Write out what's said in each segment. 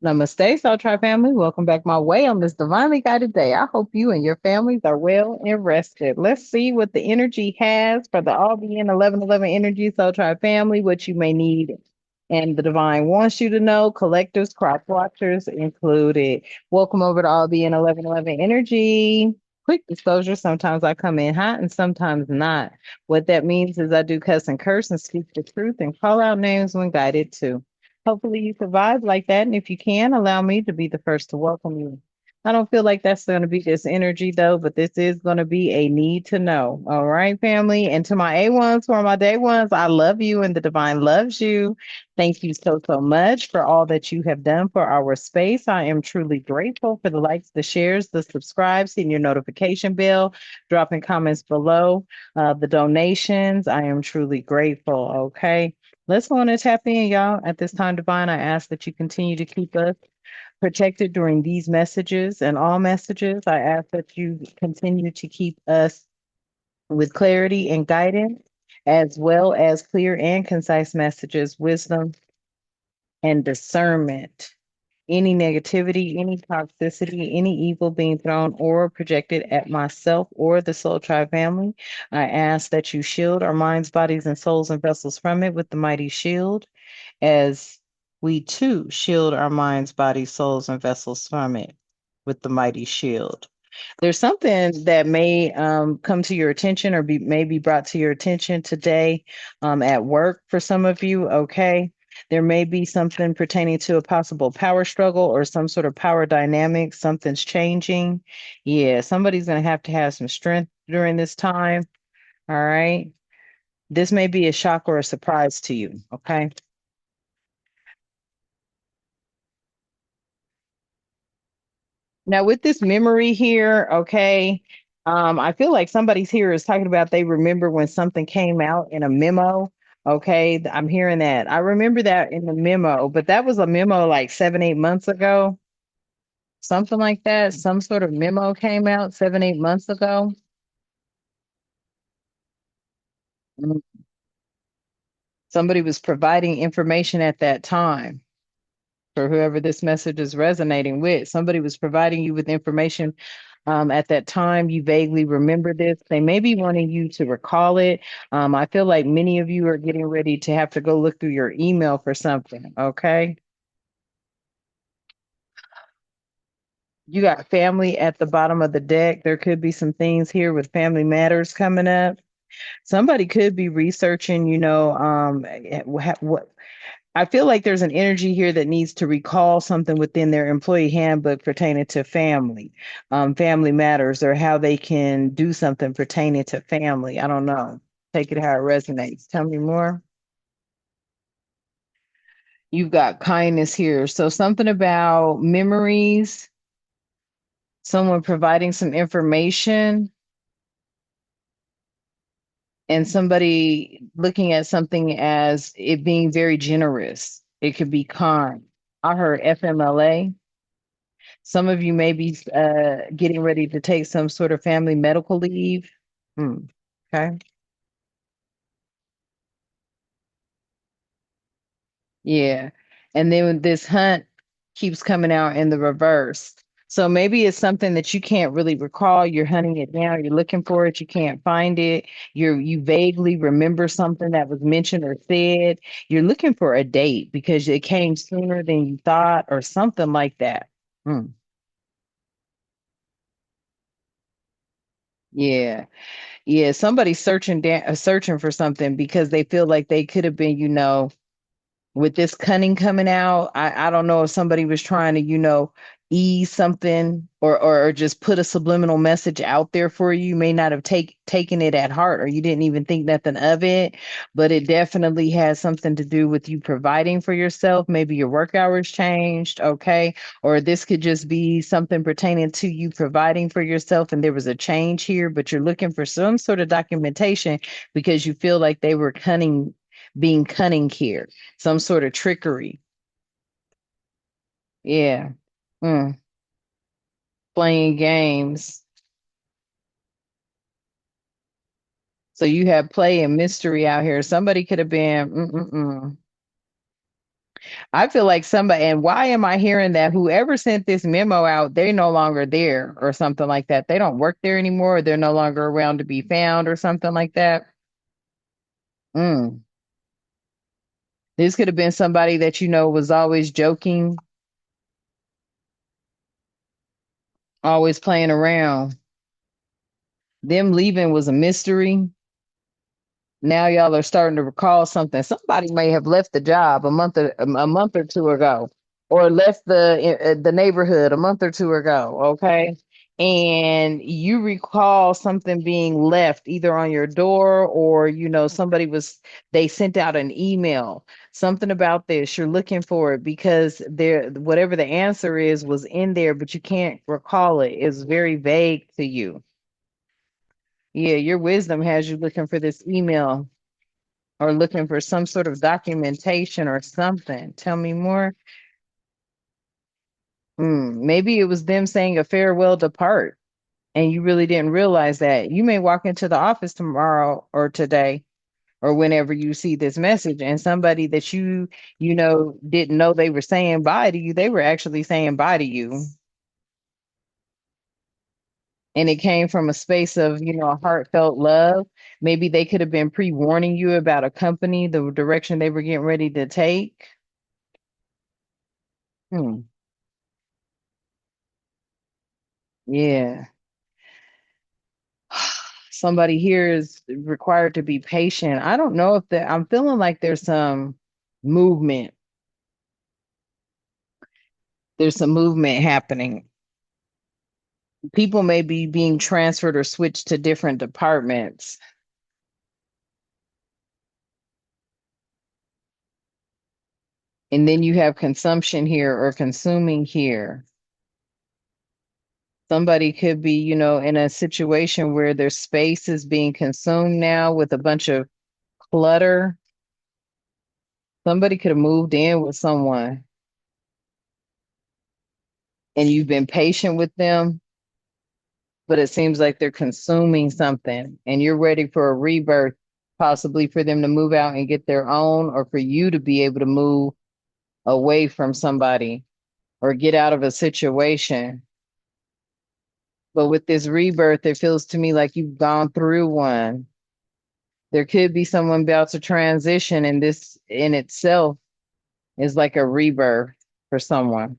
Namaste, Soul Tribe family. Welcome back my way on this divinely guided day. I hope you and your families are well and rested. Let's see what the energy has for the All Being 1111 energy, Soul Tribe family, what you may need. And the divine wants you to know, collectives, crop watchers included. Welcome over to All Being 1111 energy. Quick disclosure, sometimes I come in hot and sometimes not. What that means is I do cuss and curse and speak the truth and call out names when guided to. Hopefully you survive like that. And if you can, allow me to be the first to welcome you. I don't feel like that's going to be this energy though, but this is going to be a need to know. All right, family. And to my A1s, for my day ones, I love you and the divine loves you. Thank you so much for all that you have done for our space. I am truly grateful for the likes, the shares, the subscribes, hitting your notification bell, dropping comments below, the donations. I am truly grateful. Okay. Let's go on and tap in, y'all. At this time, Divine, I ask that you continue to keep us protected during these messages and all messages. I ask that you continue to keep us with clarity and guidance, as well as clear and concise messages, wisdom, and discernment. Any negativity, any toxicity, any evil being thrown or projected at myself or the Soul Tribe family, I ask that you shield our minds, bodies, and souls and vessels from it with the mighty shield as we too shield our minds, bodies, souls, and vessels from it with the mighty shield. There's something that may come to your attention or may be brought to your attention today at work for some of you. Okay. There may be something pertaining to a possible power struggle or some sort of power dynamic. Something's changing. Yeah, somebody's going to have some strength during this time. All right. This may be a shock or a surprise to you. Okay. Now with this memory here, okay, I feel like somebody's here is talking about they remember when something came out in a memo. Okay, I'm hearing that. I remember that in the memo, but that was a memo like 7, 8 months ago, something like that. Some sort of memo came out 7, 8 months ago. Mm. Somebody was providing information at that time for whoever this message is resonating with. Somebody was providing you with information at that time. You vaguely remember this. They may be wanting you to recall it. I feel like many of you are getting ready to have to go look through your email for something. Okay. You got family at the bottom of the deck. There could be some things here with family matters coming up. Somebody could be researching, what I feel like there's an energy here that needs to recall something within their employee handbook pertaining to family, family matters, or how they can do something pertaining to family. I don't know. Take it how it resonates. Tell me more. You've got kindness here. So something about memories, someone providing some information, and somebody looking at something as it being very generous. It could be kind. I heard FMLA. Some of you may be getting ready to take some sort of family medical leave. Hmm. Okay. Yeah. And then this hunt keeps coming out in the reverse. So maybe it's something that you can't really recall. You're hunting it down. You're looking for it. You can't find it. You vaguely remember something that was mentioned or said. You're looking for a date because it came sooner than you thought or something like that. Hmm. Yeah. Yeah, somebody's searching for something because they feel like they could have been, with this cunning coming out. I don't know if somebody was trying to, ease something or just put a subliminal message out there for you. You may not have taken it at heart or you didn't even think nothing of it, but it definitely has something to do with you providing for yourself. Maybe your work hours changed, okay? Or this could just be something pertaining to you providing for yourself and there was a change here, but you're looking for some sort of documentation because you feel like they were being cunning here, some sort of trickery. Yeah. Mm. Playing games. So you have play and mystery out here. Somebody could have been, I feel like somebody, and why am I hearing that whoever sent this memo out, they're no longer there or something like that? They don't work there anymore, or they're no longer around to be found or something like that. Mm. This could have been somebody that was always joking, always playing around. Them leaving was a mystery. Now y'all are starting to recall something. Somebody may have left the job a month or two ago, or left the neighborhood a month or two ago. Okay, and you recall something being left either on your door, or somebody was they sent out an email. Something about this. You're looking for it because there, whatever the answer is, was in there, but you can't recall it. It's very vague to you. Yeah, your wisdom has you looking for this email or looking for some sort of documentation or something. Tell me more. Maybe it was them saying a farewell depart, and you really didn't realize that. You may walk into the office tomorrow or today or whenever you see this message, and somebody that didn't know they were saying bye to you, they were actually saying bye to you. And it came from a space of, heartfelt love. Maybe they could have been pre-warning you about a company, the direction they were getting ready to take. Hmm. Yeah. Somebody here is required to be patient. I don't know if I'm feeling like there's some movement. There's some movement happening. People may be being transferred or switched to different departments. And then you have consumption here or consuming here. Somebody could be, in a situation where their space is being consumed now with a bunch of clutter. Somebody could have moved in with someone and you've been patient with them, but it seems like they're consuming something and you're ready for a rebirth, possibly for them to move out and get their own, or for you to be able to move away from somebody or get out of a situation. But with this rebirth, it feels to me like you've gone through one. There could be someone about to transition, and this in itself is like a rebirth for someone.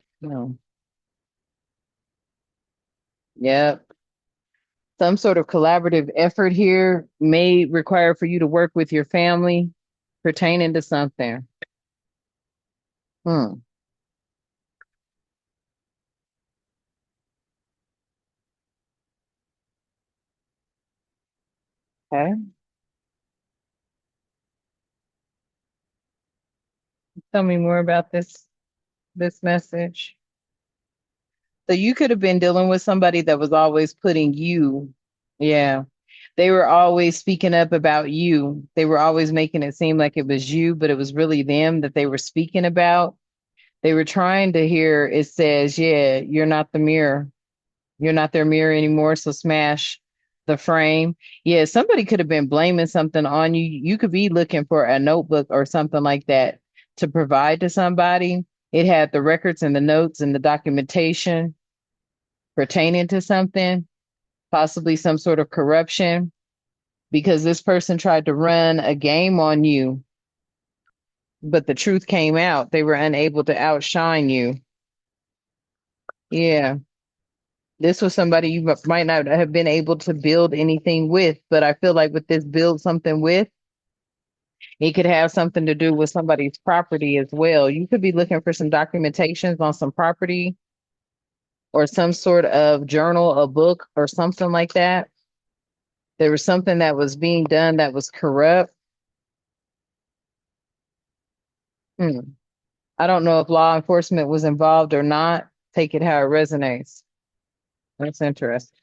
Yep. Some sort of collaborative effort here may require for you to work with your family pertaining to something. Hmm. Okay. Tell me more about this message. So you could have been dealing with somebody that was always putting you. Yeah. They were always speaking up about you. They were always making it seem like it was you, but it was really them that they were speaking about. They were trying to hear it says, yeah, you're not the mirror. You're not their mirror anymore, so smash the frame. Yeah, somebody could have been blaming something on you. You could be looking for a notebook or something like that to provide to somebody. It had the records and the notes and the documentation pertaining to something, possibly some sort of corruption, because this person tried to run a game on you, but the truth came out. They were unable to outshine you. Yeah. This was somebody you might not have been able to build anything with, but I feel like with this build something with, it could have something to do with somebody's property as well. You could be looking for some documentations on some property or some sort of journal, a book, or something like that. There was something that was being done that was corrupt. Hmm. I don't know if law enforcement was involved or not. Take it how it resonates. That's interesting.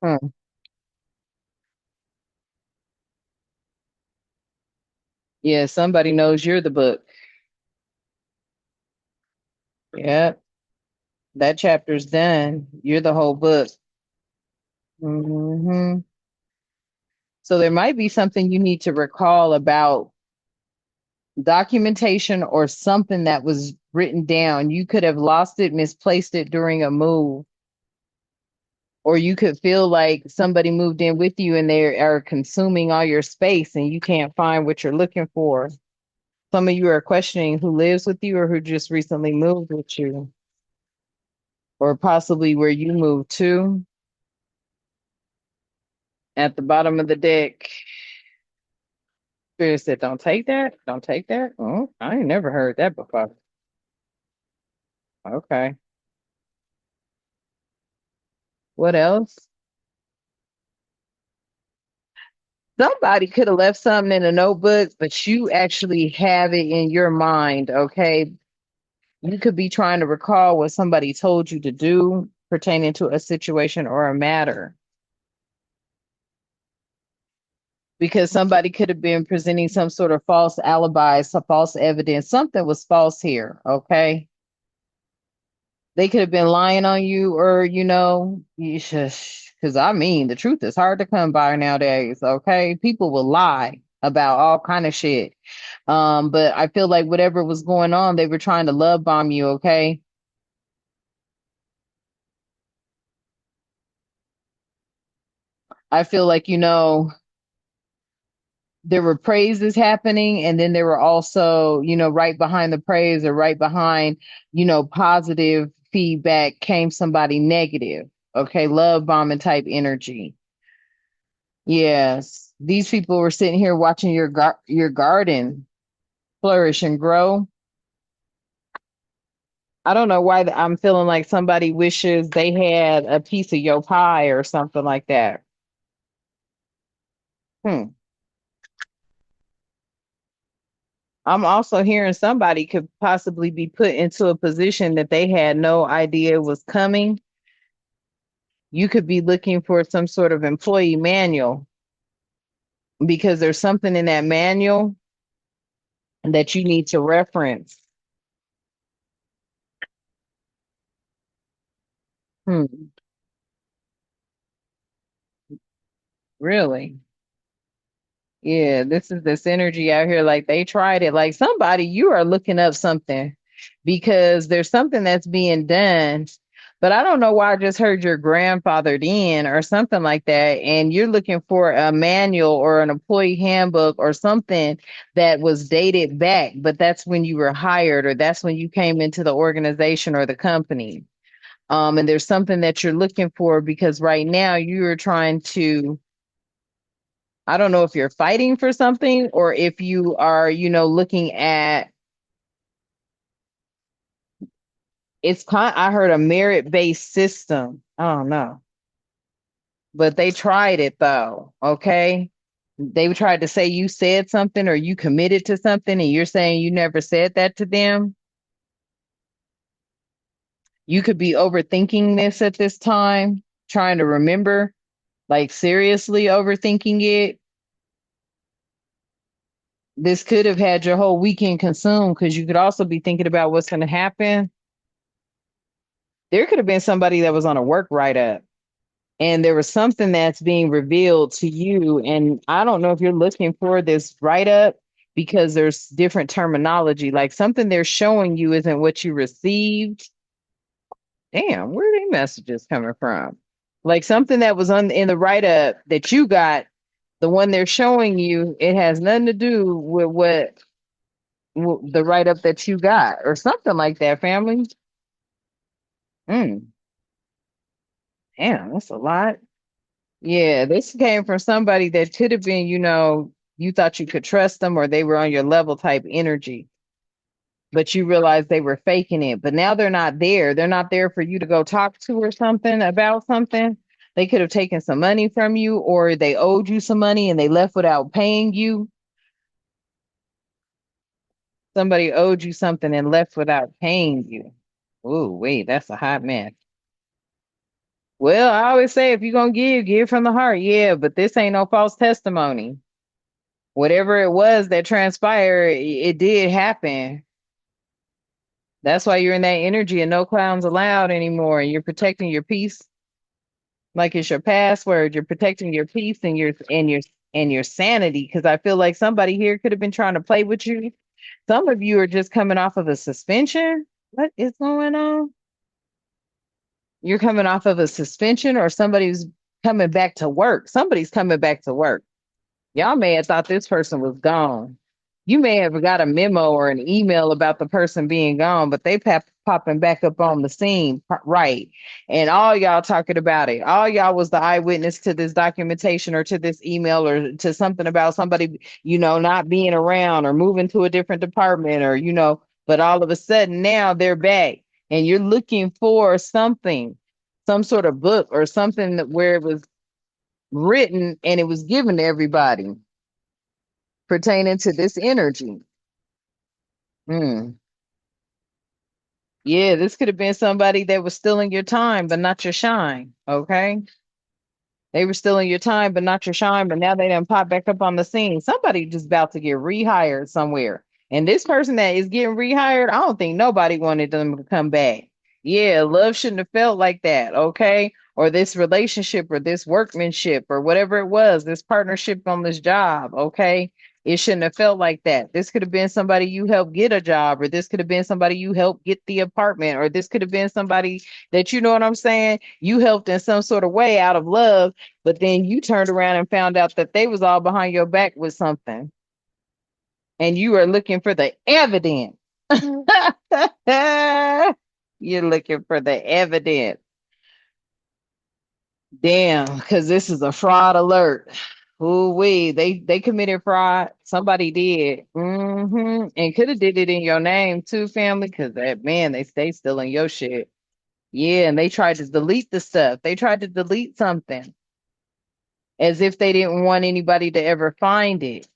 Hmm. Yeah, somebody knows you're the book. Yeah, that chapter's done. You're the whole book. Hmm. So there might be something you need to recall about documentation or something that was written down. You could have lost it, misplaced it during a move, or you could feel like somebody moved in with you and they are consuming all your space and you can't find what you're looking for. Some of you are questioning who lives with you or who just recently moved with you, or possibly where you moved to. At the bottom of the deck, Spirit said, don't take that. Don't take that. Oh, I ain't never heard that before. Okay. What else? Somebody could have left something in a notebook, but you actually have it in your mind. Okay. You could be trying to recall what somebody told you to do pertaining to a situation or a matter, because somebody could have been presenting some sort of false alibi, some false evidence. Something was false here. Okay. They could have been lying on you, or, you just, because I mean, the truth is hard to come by nowadays. Okay. People will lie about all kind of shit. But I feel like whatever was going on, they were trying to love bomb you. Okay. I feel like, there were praises happening, and then there were also, right behind the praise, or right behind, positive feedback, came somebody negative. Okay. Love bombing type energy. Yes. These people were sitting here watching your garden flourish and grow. I don't know why I'm feeling like somebody wishes they had a piece of your pie or something like that. Hmm. I'm also hearing somebody could possibly be put into a position that they had no idea was coming. You could be looking for some sort of employee manual, because there's something in that manual that you need to reference. Hmm. Really? Yeah, this is this energy out here. Like they tried it. Like somebody, you are looking up something because there's something that's being done. But I don't know why I just heard your grandfathered in or something like that. And you're looking for a manual or an employee handbook or something that was dated back. But that's when you were hired, or that's when you came into the organization or the company. And there's something that you're looking for because right now you're trying to, I don't know if you're fighting for something or if you are, looking at, I heard a merit-based system. I don't know, but they tried it though. Okay. They tried to say you said something or you committed to something, and you're saying you never said that to them. You could be overthinking this at this time, trying to remember, like seriously overthinking it. This could have had your whole weekend consumed because you could also be thinking about what's going to happen. There could have been somebody that was on a work write up, and there was something that's being revealed to you. And I don't know if you're looking for this write up because there's different terminology. Like something they're showing you isn't what you received. Damn, where are these messages coming from? Like something that was on in the write up that you got, the one they're showing you, it has nothing to do with what the write up that you got, or something like that, family. Mm, damn, that's a lot. Yeah, this came from somebody that could have been, you thought you could trust them or they were on your level type energy, but you realized they were faking it. But now they're not there. They're not there for you to go talk to or something about something. They could have taken some money from you, or they owed you some money and they left without paying you. Somebody owed you something and left without paying you. Oh, wait, that's a hot mess. Well, I always say if you're gonna give from the heart. Yeah, but this ain't no false testimony. Whatever it was that transpired, it did happen. That's why you're in that energy and no clowns allowed anymore. And you're protecting your peace like it's your password. You're protecting your peace and your sanity. Because I feel like somebody here could have been trying to play with you. Some of you are just coming off of a suspension. What is going on? You're coming off of a suspension, or somebody's coming back to work. Somebody's coming back to work. Y'all may have thought this person was gone. You may have got a memo or an email about the person being gone, but they popping back up on the scene, right? And all y'all talking about it. All y'all was the eyewitness to this documentation or to this email or to something about somebody, not being around or moving to a different department or. But all of a sudden now they're back, and you're looking for something, some sort of book or something where it was written and it was given to everybody pertaining to this energy. Mm. Yeah, this could have been somebody that was stealing your time, but not your shine. Okay. They were stealing your time, but not your shine. But now they done pop back up on the scene. Somebody just about to get rehired somewhere. And this person that is getting rehired, I don't think nobody wanted them to come back. Yeah, love shouldn't have felt like that. Okay. Or this relationship or this workmanship or whatever it was, this partnership on this job. Okay. It shouldn't have felt like that. This could have been somebody you helped get a job, or this could have been somebody you helped get the apartment, or this could have been somebody that, you know what I'm saying, you helped in some sort of way out of love, but then you turned around and found out that they was all behind your back with something, and you are looking for the evidence. You're looking for the evidence. Damn, because this is a fraud alert. Ooh wee, they committed fraud. Somebody did. And could have did it in your name too, family, because that man, they stay still in your shit. Yeah, and they tried to delete the stuff. They tried to delete something as if they didn't want anybody to ever find it.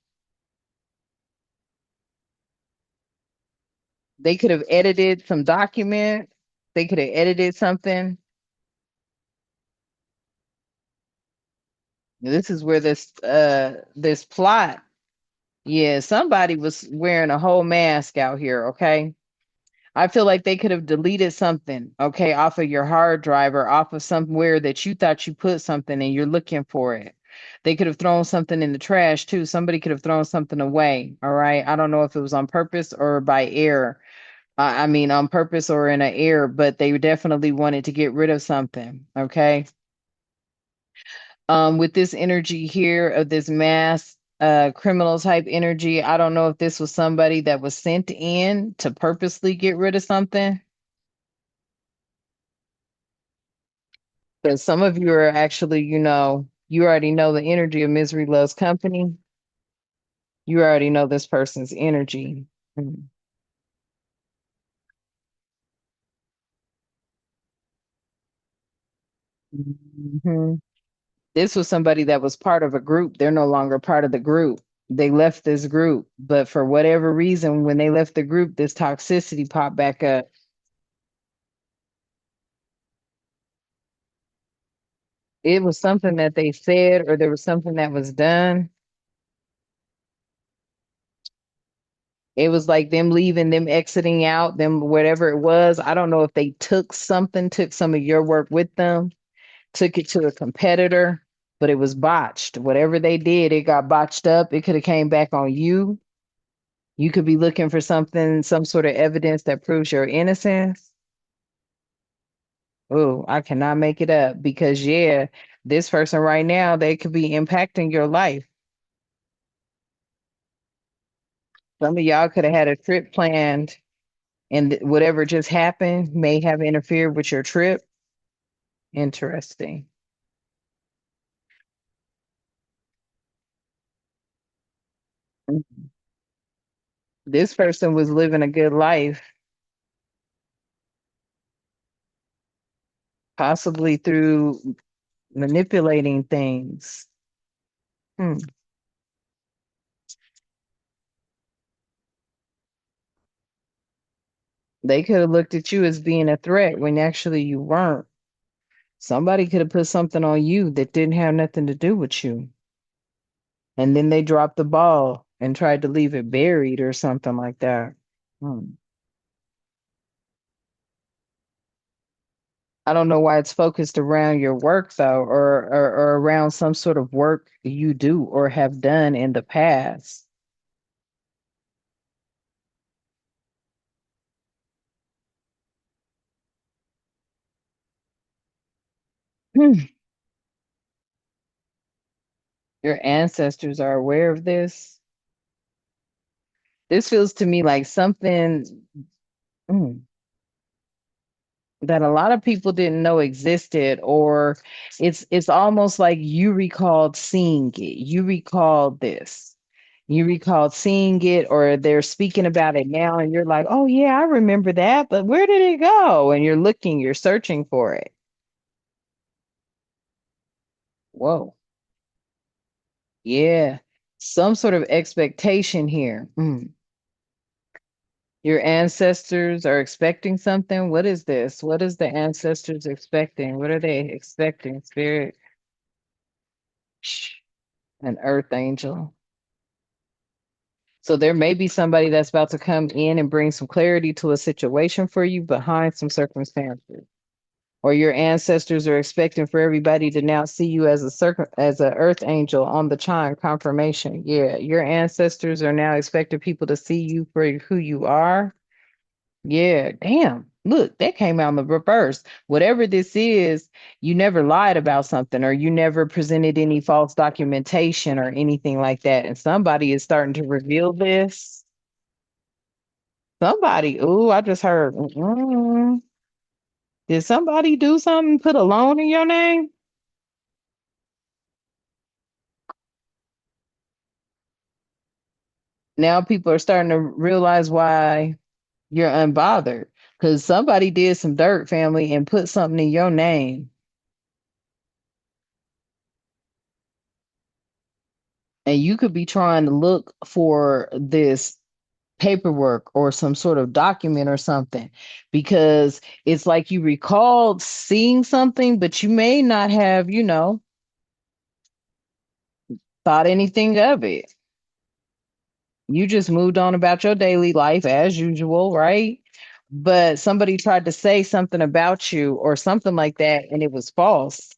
They could have edited some document. They could have edited something. This is where this plot. Yeah, somebody was wearing a whole mask out here, okay? I feel like they could have deleted something, okay, off of your hard drive or off of somewhere that you thought you put something and you're looking for it. They could have thrown something in the trash too. Somebody could have thrown something away, all right? I don't know if it was on purpose or by error. I mean, on purpose or in an error, but they definitely wanted to get rid of something, okay? With this energy here of this mass criminal type energy, I don't know if this was somebody that was sent in to purposely get rid of something. Because some of you are actually, you already know the energy of misery loves company. You already know this person's energy. Mhm. This was somebody that was part of a group. They're no longer part of the group. They left this group, but for whatever reason, when they left the group, this toxicity popped back up. It was something that they said, or there was something that was done. It was like them leaving, them exiting out, them whatever it was. I don't know if they took something, took some of your work with them, took it to a competitor, but it was botched. Whatever they did, it got botched up. It could have came back on you. You could be looking for something, some sort of evidence that proves your innocence. Oh, I cannot make it up because yeah, this person right now, they could be impacting your life. Some of y'all could have had a trip planned and whatever just happened may have interfered with your trip. Interesting. This person was living a good life, possibly through manipulating things. Hmm. They could have looked at you as being a threat when actually you weren't. Somebody could have put something on you that didn't have nothing to do with you. And then they dropped the ball and tried to leave it buried or something like that. Hmm. I don't know why it's focused around your work though, or around some sort of work you do or have done in the past. Your ancestors are aware of this. This feels to me like something mm, that a lot of people didn't know existed, or it's almost like you recalled seeing it. You recalled this. You recalled seeing it, or they're speaking about it now, and you're like, oh yeah, I remember that, but where did it go? And you're looking, you're searching for it. Whoa. Yeah. Some sort of expectation here. Your ancestors are expecting something. What is this? What is the ancestors expecting? What are they expecting? Spirit, Shh, an earth angel. So there may be somebody that's about to come in and bring some clarity to a situation for you behind some circumstances. Or your ancestors are expecting for everybody to now see you as as a earth angel on the chime confirmation. Yeah, your ancestors are now expecting people to see you for who you are. Yeah, damn. Look, that came out in the reverse. Whatever this is, you never lied about something, or you never presented any false documentation or anything like that. And somebody is starting to reveal this. Somebody, ooh, I just heard. Did somebody do something, put a loan in your name? Now people are starting to realize why you're unbothered, because somebody did some dirt, family, and put something in your name. And you could be trying to look for this paperwork or some sort of document or something, because it's like you recalled seeing something, but you may not have, thought anything of it. You just moved on about your daily life as usual, right? But somebody tried to say something about you or something like that, and it was false.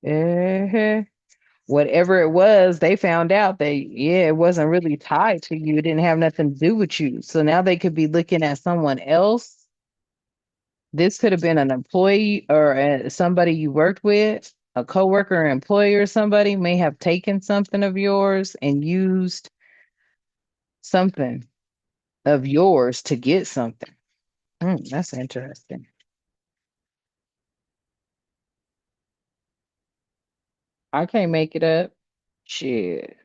uh Whatever it was, they found out that, yeah, it wasn't really tied to you. It didn't have nothing to do with you. So now they could be looking at someone else. This could have been an employee or somebody you worked with, a coworker, an employee, or somebody may have taken something of yours and used something of yours to get something. That's interesting. I can't make it up. Shit.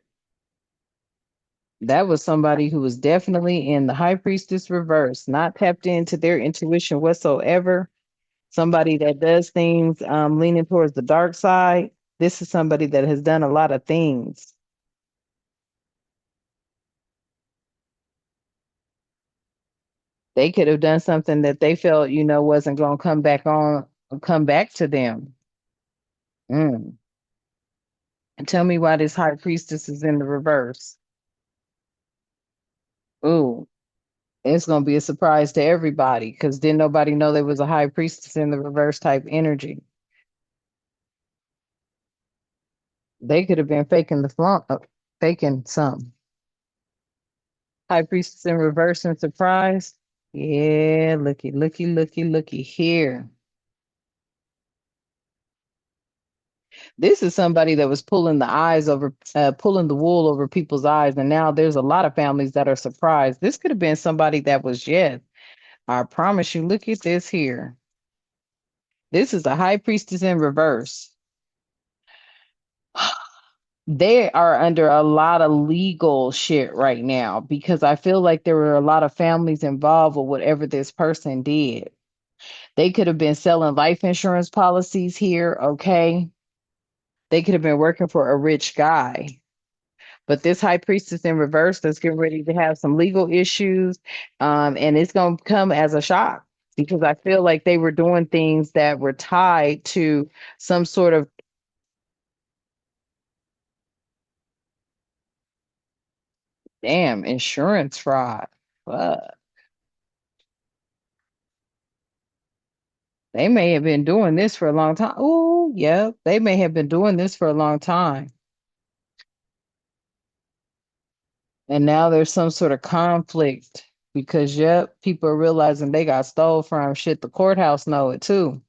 That was somebody who was definitely in the high priestess reverse, not tapped into their intuition whatsoever. Somebody that does things leaning towards the dark side. This is somebody that has done a lot of things. They could have done something that they felt, wasn't going to come back to them. Mm. And tell me why this high priestess is in the reverse. Ooh, it's going to be a surprise to everybody, because didn't nobody know there was a high priestess in the reverse type energy. They could have been faking the flunk, faking something. High priestess in reverse and surprise. Yeah, looky, looky, looky, looky here. This is somebody that was pulling the wool over people's eyes, and now there's a lot of families that are surprised. This could have been somebody that was, yes, I promise you. Look at this here. This is a high priestess in reverse. They are under a lot of legal shit right now, because I feel like there were a lot of families involved with whatever this person did. They could have been selling life insurance policies here, okay? They could have been working for a rich guy. But this high priestess in reverse that's getting ready to have some legal issues, and it's going to come as a shock, because I feel like they were doing things that were tied to some sort of, damn, insurance fraud. Fuck. They may have been doing this for a long time. Oh, yeah, they may have been doing this for a long time. And now there's some sort of conflict, because, yep, people are realizing they got stole from. Shit, the courthouse know it too.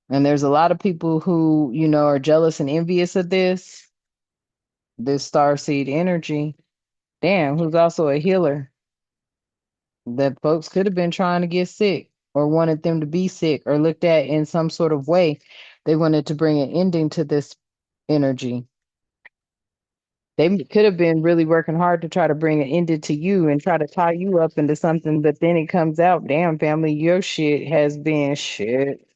And there's a lot of people who, are jealous and envious of this star seed energy. Damn, who's also a healer. That folks could have been trying to get sick or wanted them to be sick or looked at in some sort of way. They wanted to bring an ending to this energy. They could have been really working hard to try to bring an ending to you and try to tie you up into something, but then it comes out, damn family, your shit has been shit.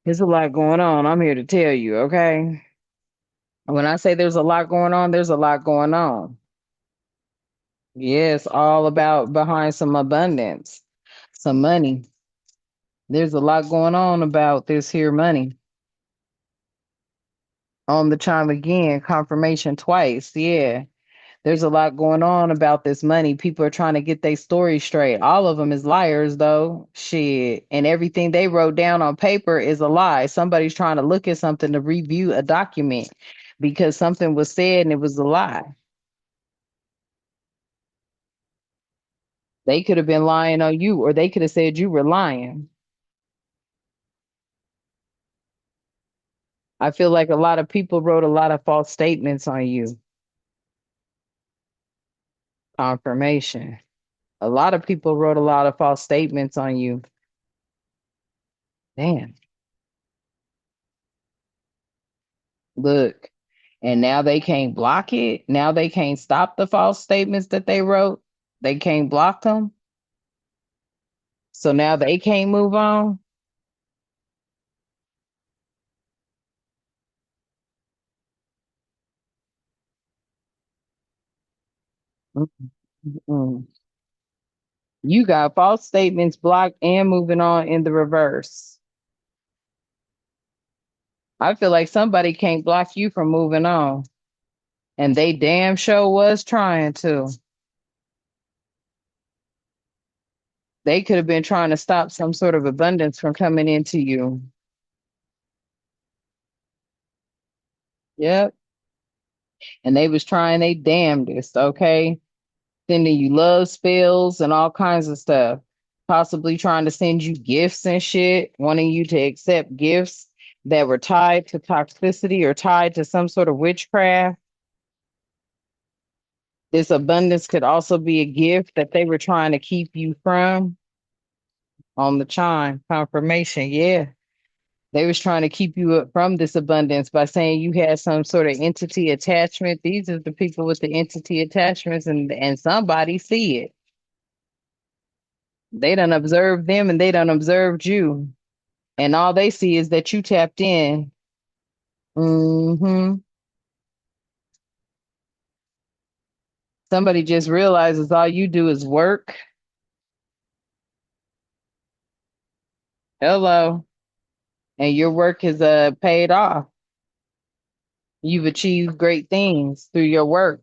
There's a lot going on. I'm here to tell you, okay? When I say there's a lot going on, there's a lot going on. Yes, all about behind some abundance, some money. There's a lot going on about this here money. On the chime again, confirmation twice. Yeah. There's a lot going on about this money. People are trying to get their story straight. All of them is liars, though. Shit. And everything they wrote down on paper is a lie. Somebody's trying to look at something to review a document because something was said and it was a lie. They could have been lying on you, or they could have said you were lying. I feel like a lot of people wrote a lot of false statements on you. Confirmation. A lot of people wrote a lot of false statements on you. Damn. Look. And now they can't block it. Now they can't stop the false statements that they wrote. They can't block them. So now they can't move on. Mm-mm. You got false statements blocked and moving on in the reverse. I feel like somebody can't block you from moving on. And they damn sure was trying to. They could have been trying to stop some sort of abundance from coming into you. Yep. And they was trying they damnedest, okay? Sending you love spells and all kinds of stuff. Possibly trying to send you gifts and shit, wanting you to accept gifts that were tied to toxicity or tied to some sort of witchcraft. This abundance could also be a gift that they were trying to keep you from. On the chime confirmation. Yeah. They was trying to keep you up from this abundance by saying you had some sort of entity attachment. These are the people with the entity attachments, and somebody see it. They done observed them and they done observed you. And all they see is that you tapped in. Hmm. Somebody just realizes all you do is work. Hello. And your work is paid off. You've achieved great things through your work.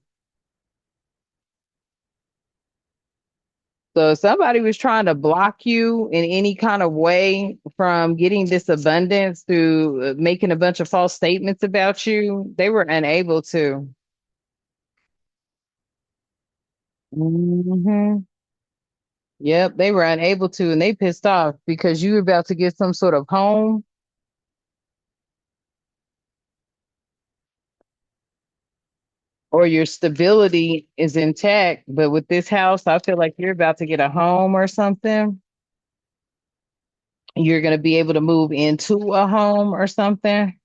So if somebody was trying to block you in any kind of way from getting this abundance through making a bunch of false statements about you. They were unable to. Hmm. Yep, they were unable to, and they pissed off because you were about to get some sort of home or your stability is intact. But with this house, I feel like you're about to get a home or something. You're going to be able to move into a home or something.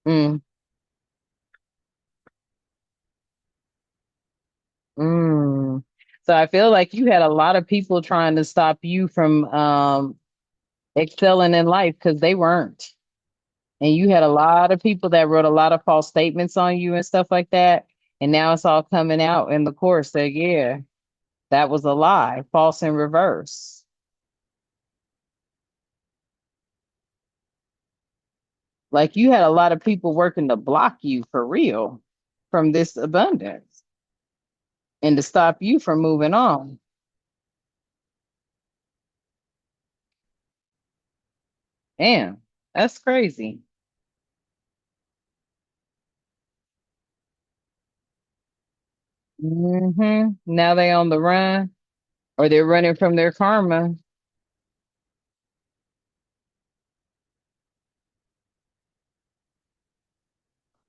Mm, mm. So I feel like you had a lot of people trying to stop you from excelling in life because they weren't. And you had a lot of people that wrote a lot of false statements on you and stuff like that. And now it's all coming out in the course that, yeah, that was a lie, false in reverse. Like you had a lot of people working to block you for real from this abundance and to stop you from moving on. Damn, that's crazy. Now they on the run or they're running from their karma.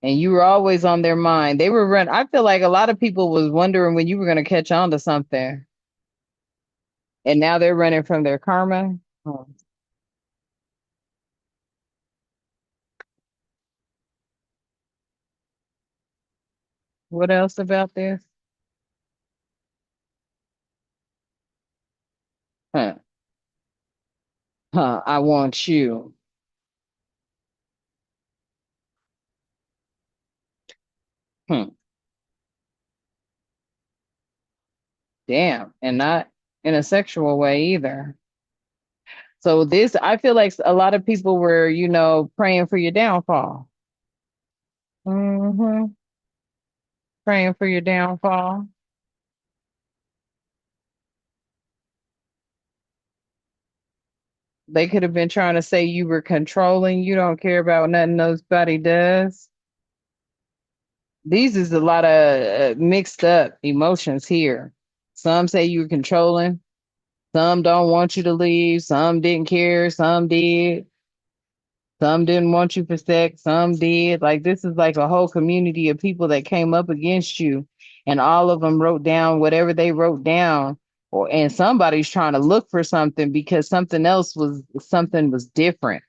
And you were always on their mind. They were run. I feel like a lot of people was wondering when you were going to catch on to something, and now they're running from their karma. Oh, what else about this? Huh? Huh? I want you. Hmm. Damn, and not in a sexual way either. So this, I feel like a lot of people were, praying for your downfall. Hmm. Praying for your downfall. They could have been trying to say you were controlling. You don't care about nothing nobody does. These is a lot of mixed up emotions here. Some say you're controlling. Some don't want you to leave. Some didn't care. Some did. Some didn't want you for sex. Some did. Like this is like a whole community of people that came up against you, and all of them wrote down whatever they wrote down. And somebody's trying to look for something because something was different.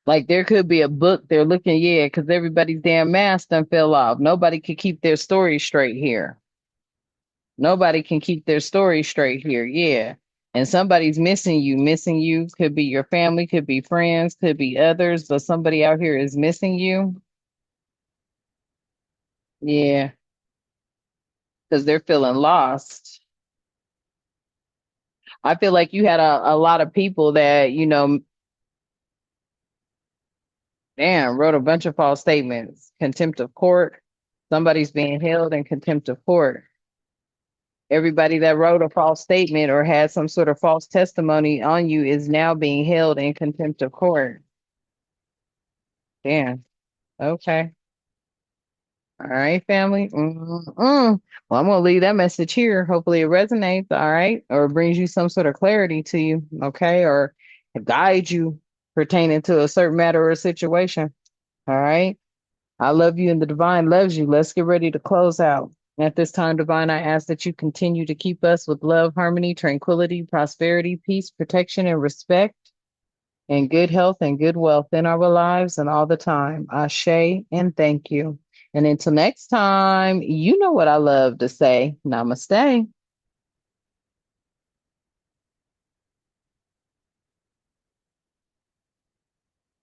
Like there could be a book they're looking, yeah, because everybody's damn mask done fell off. Nobody could keep their story straight here. Nobody can keep their story straight here. Yeah. And somebody's missing you. Missing you could be your family, could be friends, could be others, but somebody out here is missing you. Yeah. Because they're feeling lost. I feel like you had a lot of people that, damn, wrote a bunch of false statements. Contempt of court. Somebody's being held in contempt of court. Everybody that wrote a false statement or had some sort of false testimony on you is now being held in contempt of court. Damn. Okay. All right, family. Well, I'm gonna leave that message here. Hopefully, it resonates. All right, or brings you some sort of clarity to you. Okay, or guide you pertaining to a certain matter or situation. All right. I love you, and the divine loves you. Let's get ready to close out. At this time, divine, I ask that you continue to keep us with love, harmony, tranquility, prosperity, peace, protection, and respect, and good health and good wealth in our lives and all the time. Ashe and thank you. And until next time, you know what I love to say. Namaste.